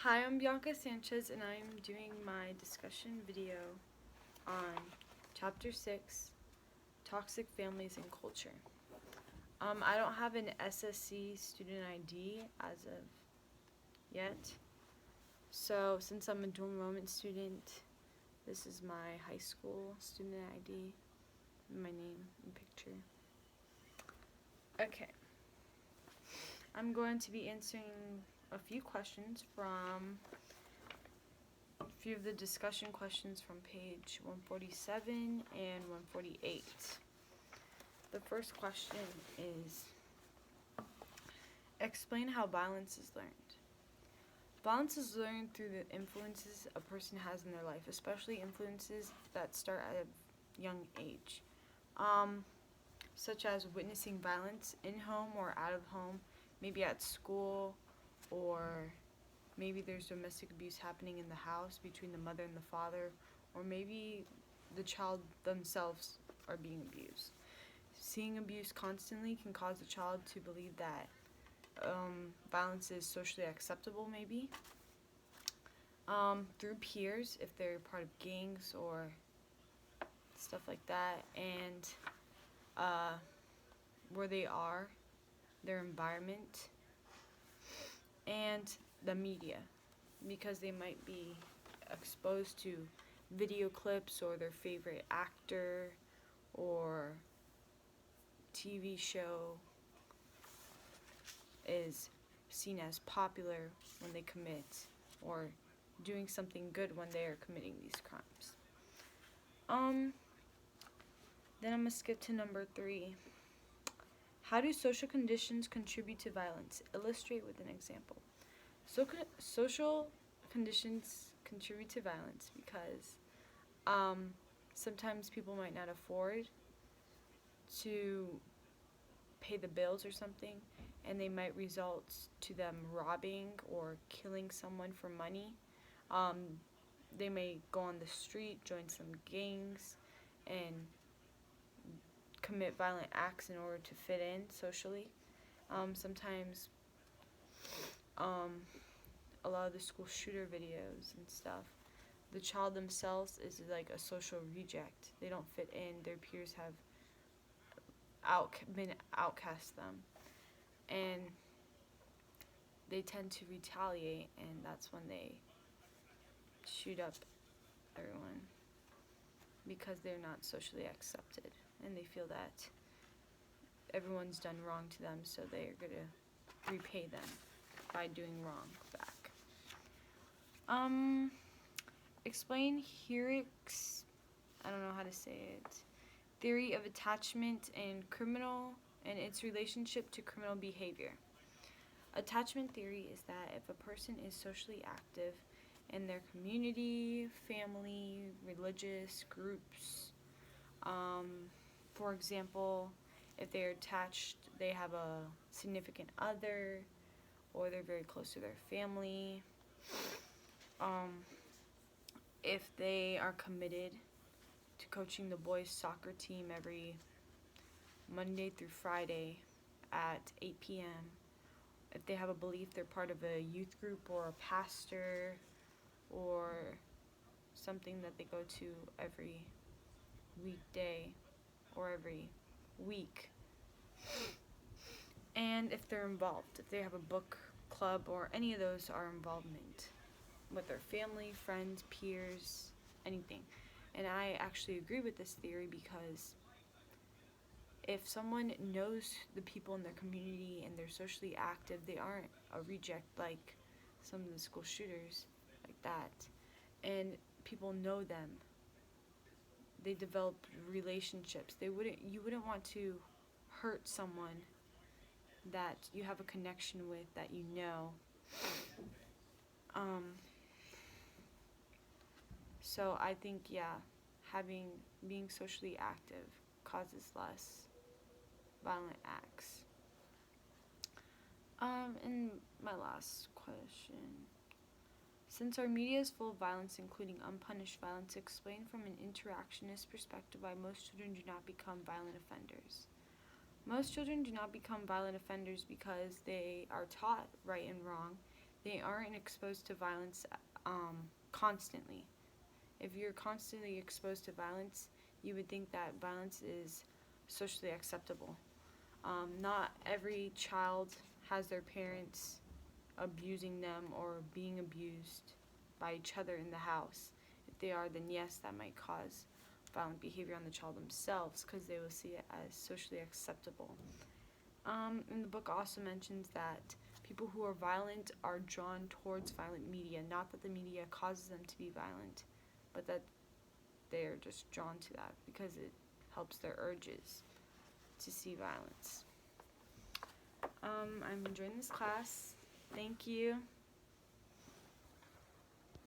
Hi, I'm Bianca Sanchez and I'm doing my discussion video on Chapter 6, Toxic Families and Culture. I don't have an SSC student ID as of yet, so since I'm a dual enrollment student, this is my high school student ID, my name and picture. Okay, I'm going to be answering a few questions from a few of the discussion questions from page 147 and 148. The first question is, explain how violence is learned. Violence is learned through the influences a person has in their life, especially influences that start at a young age, such as witnessing violence in home or out of home, maybe at school, or maybe there's domestic abuse happening in the house between the mother and the father, or maybe the child themselves are being abused. Seeing abuse constantly can cause a child to believe that violence is socially acceptable, maybe. Through peers, if they're part of gangs or stuff like that, and where they are, their environment, and the media, because they might be exposed to video clips or their favorite actor or TV show is seen as popular when they commit, or doing something good when they are committing these crimes. Then I'm going to skip to number 3. How do social conditions contribute to violence? Illustrate with an example. Social conditions contribute to violence because sometimes people might not afford to pay the bills or something, and they might result to them robbing or killing someone for money. They may go on the street, join some gangs, and commit violent acts in order to fit in socially. Sometimes a lot of the school shooter videos and stuff, the child themselves is like a social reject. They don't fit in. Their peers have been outcast them, and they tend to retaliate, and that's when they shoot up everyone because they're not socially accepted, and they feel that everyone's done wrong to them, so they're going to repay them by doing wrong back. Explain Hierrich's, I don't know how to say it, theory of attachment and its relationship to criminal behavior. Attachment theory is that if a person is socially active in their community, family, religious groups, for example, if they're attached, they have a significant other, or they're very close to their family, if they are committed to coaching the boys' soccer team every Monday through Friday at 8 p.m., if they have a belief they're part of a youth group or a pastor or something that they go to every weekday or every week, and if they're involved, if they have a book club or any of those are involvement with their family, friends, peers, anything. And I actually agree with this theory because if someone knows the people in their community and they're socially active, they aren't a reject like some of the school shooters like that, and people know them, they develop relationships. You wouldn't want to hurt someone that you have a connection with, that you know. So I think, being socially active causes less violent acts. And my last question. Since our media is full of violence, including unpunished violence, explain from an interactionist perspective why most children do not become violent offenders. Most children do not become violent offenders because they are taught right and wrong. they aren't exposed to violence constantly. If you're constantly exposed to violence, you would think that violence is socially acceptable. Not every child has their parents abusing them or being abused by each other in the house. If they are, then yes, that might cause violent behavior on the child themselves because they will see it as socially acceptable. And the book also mentions that people who are violent are drawn towards violent media. Not that the media causes them to be violent, but that they are just drawn to that because it helps their urges to see violence. I'm enjoying this class. Thank you.